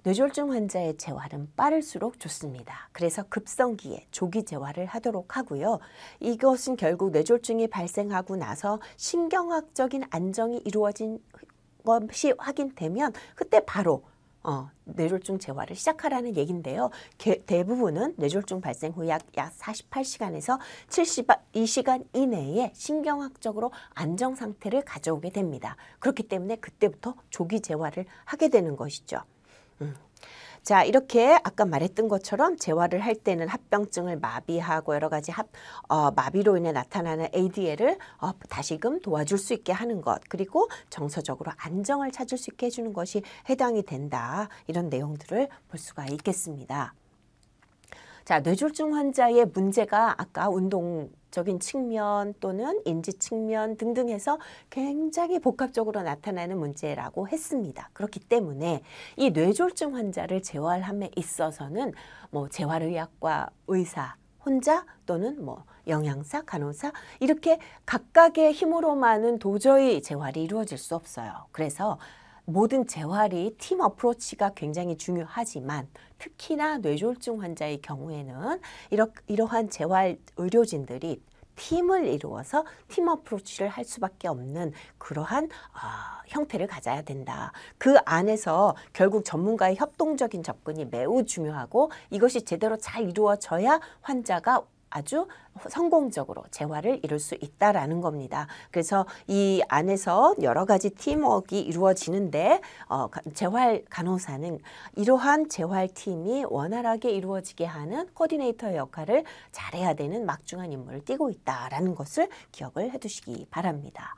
뇌졸중 환자의 재활은 빠를수록 좋습니다. 그래서 급성기에 조기 재활을 하도록 하고요. 이것은 결국 뇌졸중이 발생하고 나서 신경학적인 안정이 이루어진 것이 확인되면 그때 바로 뇌졸중 재활을 시작하라는 얘기인데요. 대부분은 뇌졸중 발생 후 약 48시간에서 72시간 이내에 신경학적으로 안정 상태를 가져오게 됩니다. 그렇기 때문에 그때부터 조기 재활을 하게 되는 것이죠. 자, 이렇게 아까 말했던 것처럼 재활을 할 때는 합병증을 마비하고 여러 가지 마비로 인해 나타나는 ADL을 다시금 도와줄 수 있게 하는 것, 그리고 정서적으로 안정을 찾을 수 있게 해주는 것이 해당이 된다. 이런 내용들을 볼 수가 있겠습니다. 자, 뇌졸중 환자의 문제가 아까 운동적인 측면 또는 인지 측면 등등 해서 굉장히 복합적으로 나타나는 문제라고 했습니다. 그렇기 때문에 이 뇌졸중 환자를 재활함에 있어서는 재활의학과 의사 혼자 또는 영양사, 간호사 이렇게 각각의 힘으로만은 도저히 재활이 이루어질 수 없어요. 그래서 모든 재활이 팀 어프로치가 굉장히 중요하지만 특히나 뇌졸중 환자의 경우에는 이러한 재활 의료진들이 팀을 이루어서 팀 어프로치를 할 수밖에 없는 그러한 형태를 가져야 된다. 그 안에서 결국 전문가의 협동적인 접근이 매우 중요하고 이것이 제대로 잘 이루어져야 환자가 아주 성공적으로 재활을 이룰 수 있다라는 겁니다. 그래서 이 안에서 여러 가지 팀워크가 이루어지는데 재활 간호사는 이러한 재활팀이 원활하게 이루어지게 하는 코디네이터의 역할을 잘해야 되는 막중한 임무를 띠고 있다라는 것을 기억을 해두시기 바랍니다.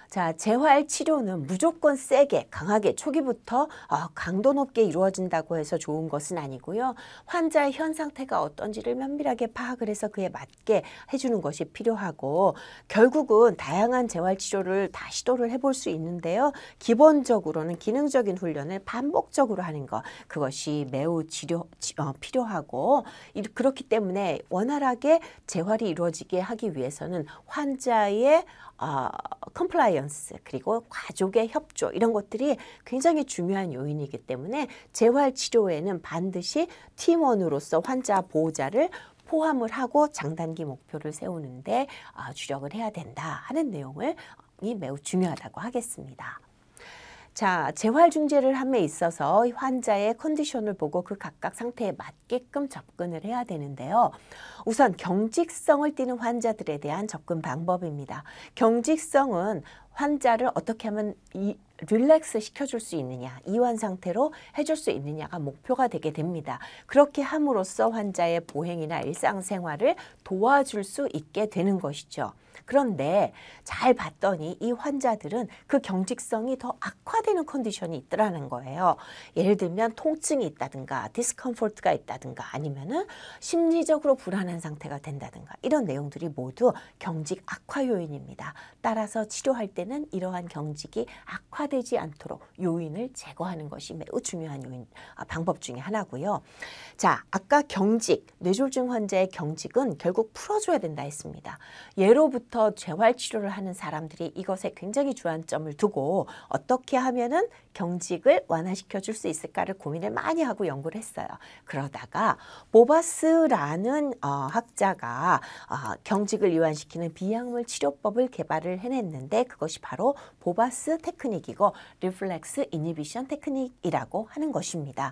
자, 재활 치료는 무조건 세게 강하게 초기부터 강도 높게 이루어진다고 해서 좋은 것은 아니고요. 환자의 현 상태가 어떤지를 면밀하게 파악을 해서 그에 맞게 해주는 것이 필요하고 결국은 다양한 재활 치료를 다 시도를 해볼 수 있는데요. 기본적으로는 기능적인 훈련을 반복적으로 하는 것 그것이 매우 필요하고 그렇기 때문에 원활하게 재활이 이루어지게 하기 위해서는 환자의 컴플라이언스 그리고 가족의 협조 이런 것들이 굉장히 중요한 요인이기 때문에 재활 치료에는 반드시 팀원으로서 환자 보호자를 포함을 하고 장단기 목표를 세우는데 주력을 해야 된다 하는 내용이 매우 중요하다고 하겠습니다. 자, 재활 중재를 함에 있어서 환자의 컨디션을 보고 그 각각 상태에 맞게끔 접근을 해야 되는데요. 우선 경직성을 띠는 환자들에 대한 접근 방법입니다. 경직성은 환자를 어떻게 하면 릴렉스 시켜줄 수 있느냐, 이완 상태로 해줄 수 있느냐가 목표가 되게 됩니다. 그렇게 함으로써 환자의 보행이나 일상생활을 도와줄 수 있게 되는 것이죠. 그런데 잘 봤더니 이 환자들은 그 경직성이 더 악화되는 컨디션이 있더라는 거예요. 예를 들면 통증이 있다든가 디스컴포트가 있다든가 아니면은 심리적으로 불안한 상태가 된다든가 이런 내용들이 모두 경직 악화 요인입니다. 따라서 치료할 때는 이러한 경직이 악화되지 않도록 요인을 제거하는 것이 매우 중요한 방법 중에 하나고요. 자, 아까 경직, 뇌졸중 환자의 경직은 결국 풀어줘야 된다 했습니다. 예로부터 재활 치료를 하는 사람들이 이것에 굉장히 주안점을 두고 어떻게 하면은 경직을 완화시켜 줄 수 있을까를 고민을 많이 하고 연구를 했어요. 그러다가 보바스라는 학자가 경직을 이완시키는 비약물 치료법을 개발을 해냈는데 그것이 바로 보바스 테크닉이고 리플렉스 이니비션 테크닉이라고 하는 것입니다.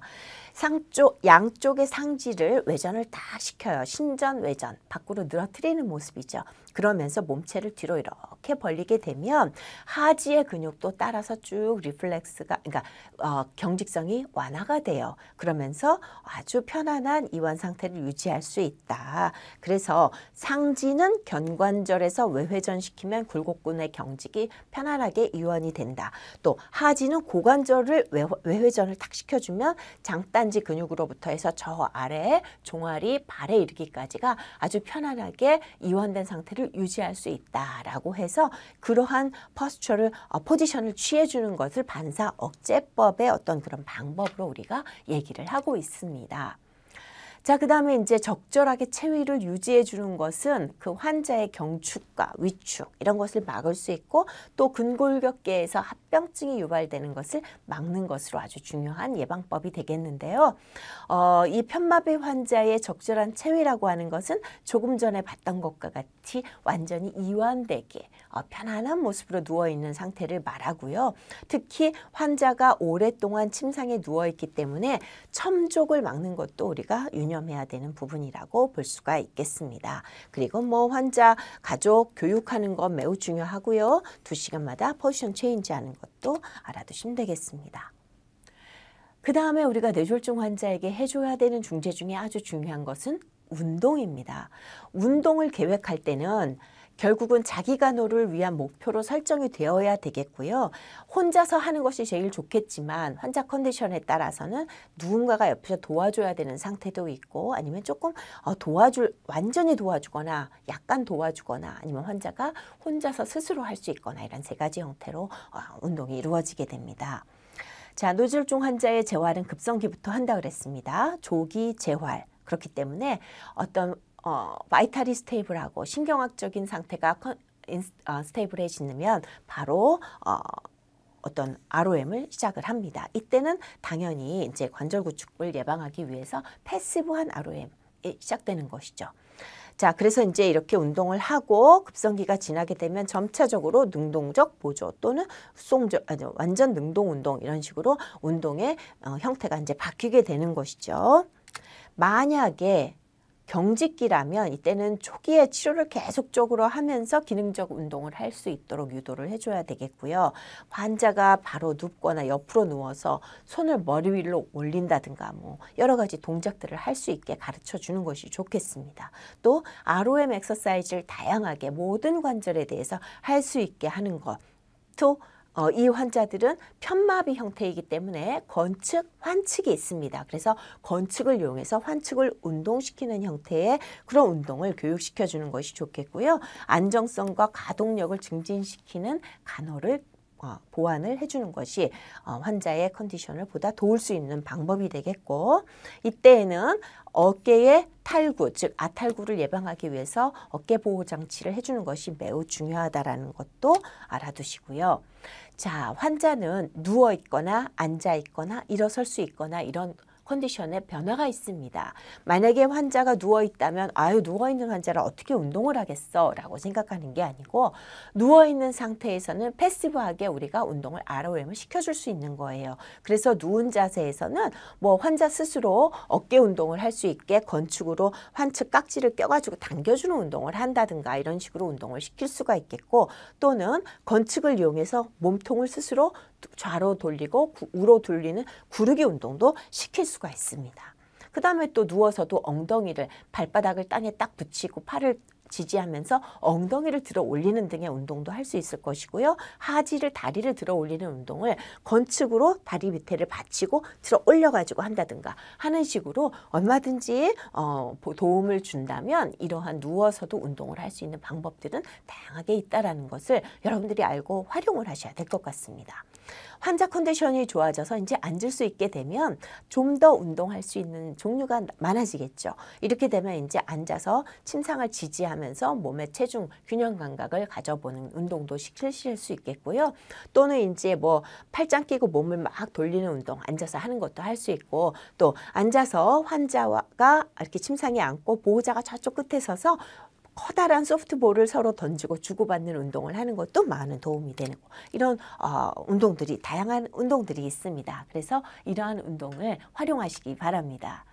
양쪽의 상지를 외전을 다 시켜요. 신전, 외전, 밖으로 늘어뜨리는 모습이죠. 그러면서 몸체를 뒤로 이렇게 벌리게 되면 하지의 근육도 따라서 쭉 리플렉스가 그러니까 경직성이 완화가 돼요. 그러면서 아주 편안한 이완 상태를 유지할 수 있다. 그래서 상지는 견관절에서 외회전시키면 굴곡근의 경직이 편안하게 이완이 된다. 또 하지는 고관절을 외회전을 탁 시켜주면 장단지 근육으로부터 해서 저 아래에 종아리, 발에 이르기까지가 아주 편안하게 이완된 상태를 유지할 수 있다라고 해서 그러한 포지션을 취해주는 것을 반사 억제법의 어떤 그런 방법으로 우리가 얘기를 하고 있습니다. 자, 그 다음에 이제 적절하게 체위를 유지해 주는 것은 그 환자의 경축과 위축 이런 것을 막을 수 있고 또 근골격계에서 합병증이 유발되는 것을 막는 것으로 아주 중요한 예방법이 되겠는데요. 이 편마비 환자의 적절한 체위라고 하는 것은 조금 전에 봤던 것과 같이 완전히 이완되게 편안한 모습으로 누워있는 상태를 말하고요. 특히 환자가 오랫동안 침상에 누워있기 때문에 첨족을 막는 것도 우리가 유념해야 되는 부분이라고 볼 수가 있겠습니다. 그리고 뭐 환자 가족 교육하는 건 매우 중요하고요. 2시간마다 포지션 체인지하는 것도 알아두시면 되겠습니다. 그 다음에 우리가 뇌졸중 환자에게 해줘야 되는 중재 중에 아주 중요한 것은 운동입니다. 운동을 계획할 때는 결국은 자기간호를 위한 목표로 설정이 되어야 되겠고요. 혼자서 하는 것이 제일 좋겠지만 환자 컨디션에 따라서는 누군가가 옆에서 도와줘야 되는 상태도 있고 아니면 조금 완전히 도와주거나 약간 도와주거나 아니면 환자가 혼자서 스스로 할 수 있거나 이런 3가지 형태로 운동이 이루어지게 됩니다. 자, 뇌졸중 환자의 재활은 급성기부터 한다 그랬습니다. 조기 재활. 그렇기 때문에 어떤 바이탈이 스테이블하고 신경학적인 상태가 스테이블해지면 바로 어떤 ROM을 시작을 합니다. 이때는 당연히 이제 관절 구축을 예방하기 위해서 패시브한 ROM이 시작되는 것이죠. 자, 그래서 이제 이렇게 운동을 하고 급성기가 지나게 되면 점차적으로 능동적 보조 또는 완전 능동 운동 이런 식으로 운동의 형태가 이제 바뀌게 되는 것이죠. 만약에 경직기라면 이때는 초기에 치료를 계속적으로 하면서 기능적 운동을 할 수 있도록 유도를 해줘야 되겠고요. 환자가 바로 눕거나 옆으로 누워서 손을 머리 위로 올린다든가 뭐 여러 가지 동작들을 할 수 있게 가르쳐 주는 것이 좋겠습니다. 또 ROM 엑서사이즈를 다양하게 모든 관절에 대해서 할 수 있게 하는 것. 또 이 환자들은 편마비 형태이기 때문에 건측, 환측이 있습니다. 그래서 건측을 이용해서 환측을 운동시키는 형태의 그런 운동을 교육시켜 주는 것이 좋겠고요. 안정성과 가동력을 증진시키는 간호를 보완을 해주는 것이 환자의 컨디션을 보다 도울 수 있는 방법이 되겠고 이때에는 어깨의 탈구, 즉 아탈구를 예방하기 위해서 어깨 보호 장치를 해주는 것이 매우 중요하다라는 것도 알아두시고요. 자, 환자는 누워 있거나 앉아 있거나 일어설 수 있거나 이런 컨디션에 변화가 있습니다. 만약에 환자가 누워있다면 누워있는 환자를 어떻게 운동을 하겠어? 라고 생각하는 게 아니고 누워있는 상태에서는 패시브하게 우리가 운동을 ROM을 시켜줄 수 있는 거예요. 그래서 누운 자세에서는 뭐 환자 스스로 어깨 운동을 할 수 있게 건축으로 환측 깍지를 껴가지고 당겨주는 운동을 한다든가 이런 식으로 운동을 시킬 수가 있겠고 또는 건축을 이용해서 몸통을 스스로 좌로 돌리고 우로 돌리는 구르기 운동도 시킬 수가 있습니다. 그 다음에 또 누워서도 엉덩이를 발바닥을 땅에 딱 붙이고 팔을 지지하면서 엉덩이를 들어 올리는 등의 운동도 할 수 있을 것이고요. 하지를 다리를 들어 올리는 운동을 건축으로 다리 밑에를 받치고 들어 올려가지고 한다든가 하는 식으로 얼마든지 도움을 준다면 이러한 누워서도 운동을 할 수 있는 방법들은 다양하게 있다라는 것을 여러분들이 알고 활용을 하셔야 될 것 같습니다. 환자 컨디션이 좋아져서 이제 앉을 수 있게 되면 좀 더 운동할 수 있는 종류가 많아지겠죠. 이렇게 되면 이제 앉아서 침상을 지지하면서 몸의 체중 균형 감각을 가져보는 운동도 시킬 수 있겠고요. 또는 이제 뭐 팔짱 끼고 몸을 막 돌리는 운동 앉아서 하는 것도 할 수 있고 또 앉아서 환자가 이렇게 침상에 앉고 보호자가 저쪽 끝에 서서 커다란 소프트볼을 서로 던지고 주고받는 운동을 하는 것도 많은 도움이 되는 이런 운동들이 다양한 운동들이 있습니다. 그래서 이러한 운동을 활용하시기 바랍니다.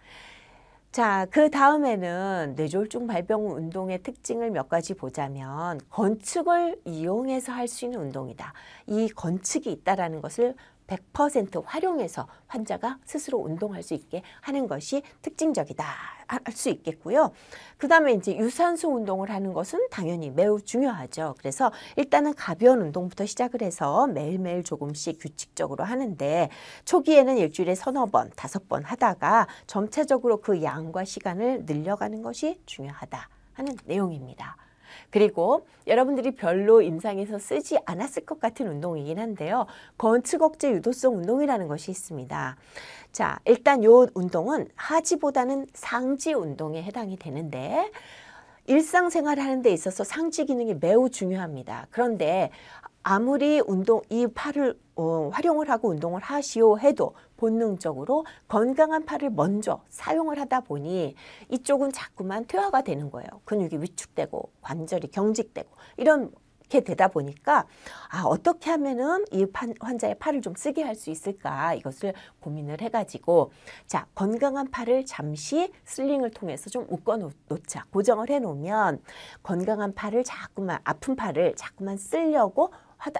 자, 그 다음에는 뇌졸중 발병 후 운동의 특징을 몇 가지 보자면 건축을 이용해서 할 수 있는 운동이다. 이 건축이 있다라는 것을 100% 활용해서 환자가 스스로 운동할 수 있게 하는 것이 특징적이다 할 수 있겠고요. 그 다음에 이제 유산소 운동을 하는 것은 당연히 매우 중요하죠. 그래서 일단은 가벼운 운동부터 시작을 해서 매일매일 조금씩 규칙적으로 하는데 초기에는 일주일에 3-4번, 5번 하다가 점차적으로 그 양과 시간을 늘려가는 것이 중요하다 하는 내용입니다. 그리고 여러분들이 별로 임상에서 쓰지 않았을 것 같은 운동이긴 한데요. 건축 억제 유도성 운동이라는 것이 있습니다. 자, 일단 이 운동은 하지보다는 상지 운동에 해당이 되는데 일상생활을 하는 데 있어서 상지 기능이 매우 중요합니다. 그런데 아무리 이 팔을 활용을 하고 운동을 하시오 해도 본능적으로 건강한 팔을 먼저 사용을 하다 보니 이쪽은 자꾸만 퇴화가 되는 거예요. 근육이 위축되고 관절이 경직되고 이렇게 되다 보니까 어떻게 하면은 이 환자의 팔을 좀 쓰게 할 수 있을까, 이것을 고민을 해가지고, 자, 건강한 팔을 잠시 슬링을 통해서 좀 묶어 놓자, 고정을 해 놓으면 건강한 팔을 아픈 팔을 자꾸만 쓰려고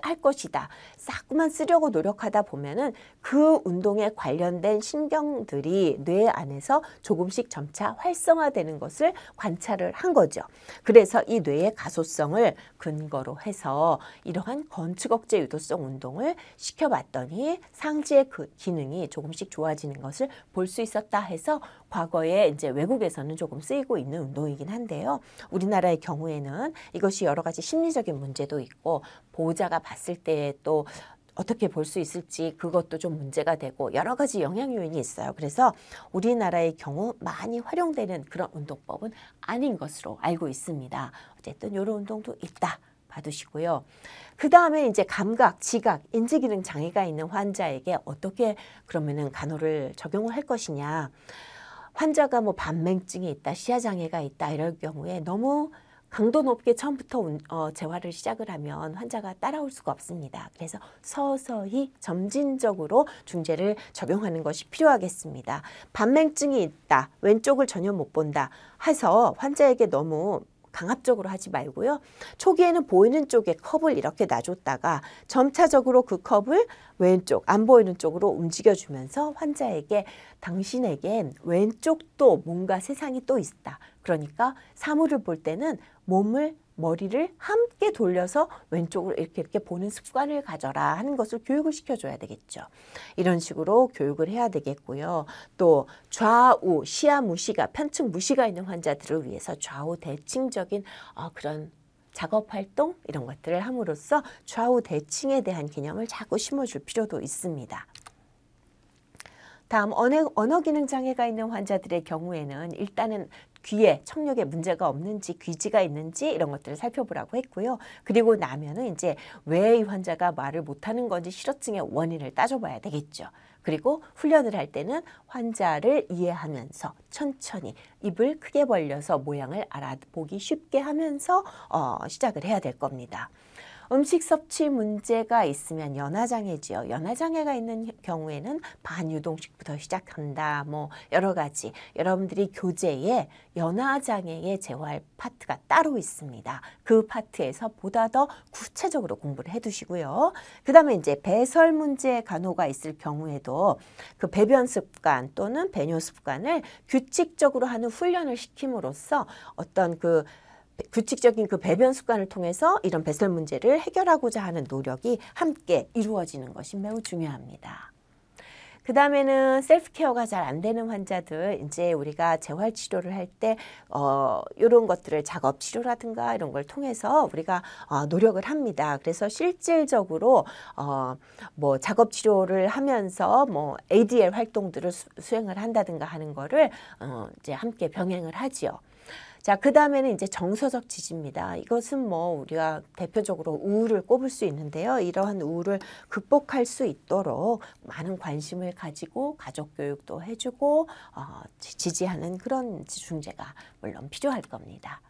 할 것이다. 자꾸만 쓰려고 노력하다 보면은 그 운동에 관련된 신경들이 뇌 안에서 조금씩 점차 활성화되는 것을 관찰을 한 거죠. 그래서 이 뇌의 가소성을 근거로 해서 이러한 건축 억제 유도성 운동을 시켜봤더니 상지의 그 기능이 조금씩 좋아지는 것을 볼 수 있었다 해서 과거에 이제 외국에서는 조금 쓰이고 있는 운동이긴 한데요. 우리나라의 경우에는 이것이 여러 가지 심리적인 문제도 있고 보호자가 봤을 때 또 어떻게 볼 수 있을지 그것도 좀 문제가 되고 여러 가지 영향 요인이 있어요. 그래서 우리나라의 경우 많이 활용되는 그런 운동법은 아닌 것으로 알고 있습니다. 어쨌든 이런 운동도 있다 봐두시고요. 그 다음에 이제 감각, 지각, 인지기능 장애가 있는 환자에게 어떻게 그러면은 간호를 적용을 할 것이냐. 환자가 뭐 반맹증이 있다, 시야장애가 있다 이럴 경우에 너무 강도 높게 처음부터 재활을 시작을 하면 환자가 따라올 수가 없습니다. 그래서 서서히 점진적으로 중재를 적용하는 것이 필요하겠습니다. 반맹증이 있다, 왼쪽을 전혀 못 본다 해서 환자에게 너무 강압적으로 하지 말고요. 초기에는 보이는 쪽에 컵을 이렇게 놔줬다가 점차적으로 그 컵을 왼쪽, 안 보이는 쪽으로 움직여주면서 환자에게 당신에겐 왼쪽도 뭔가 세상이 또 있다. 그러니까 사물을 볼 때는 머리를 함께 돌려서 왼쪽으로 이렇게 보는 습관을 가져라 하는 것을 교육을 시켜줘야 되겠죠. 이런 식으로 교육을 해야 되겠고요. 또 좌우, 시야 무시가, 편측 무시가 있는 환자들을 위해서 좌우 대칭적인 그런 작업 활동 이런 것들을 함으로써 좌우 대칭에 대한 개념을 자꾸 심어줄 필요도 있습니다. 다음 언어 기능 장애가 있는 환자들의 경우에는 일단은 귀에 청력에 문제가 없는지 귀지가 있는지 이런 것들을 살펴보라고 했고요. 그리고 나면은 이제 왜 이 환자가 말을 못하는 건지 실어증의 원인을 따져봐야 되겠죠. 그리고 훈련을 할 때는 환자를 이해하면서 천천히 입을 크게 벌려서 모양을 알아보기 쉽게 하면서 시작을 해야 될 겁니다. 음식 섭취 문제가 있으면 연화장애지요. 연화장애가 있는 경우에는 반유동식부터 시작한다. 뭐 여러 가지 여러분들이 교재에 연화장애의 재활 파트가 따로 있습니다. 그 파트에서 보다 더 구체적으로 공부를 해두시고요. 그 다음에 이제 배설 문제 간호가 있을 경우에도 그 배변 습관 또는 배뇨 습관을 규칙적으로 하는 훈련을 시킴으로써 어떤 규칙적인 그 배변 습관을 통해서 이런 배설 문제를 해결하고자 하는 노력이 함께 이루어지는 것이 매우 중요합니다. 그 다음에는 셀프 케어가 잘 안 되는 환자들, 이제 우리가 재활 치료를 할 때 이런 것들을 작업 치료라든가 이런 걸 통해서 우리가 노력을 합니다. 그래서 실질적으로 뭐 작업 치료를 하면서 뭐 ADL 활동들을 수행을 한다든가 하는 거를 이제 함께 병행을 하지요. 자, 그 다음에는 이제 정서적 지지입니다. 이것은 뭐 우리가 대표적으로 우울을 꼽을 수 있는데요. 이러한 우울을 극복할 수 있도록 많은 관심을 가지고 가족 교육도 해주고 지지하는 그런 중재가 물론 필요할 겁니다.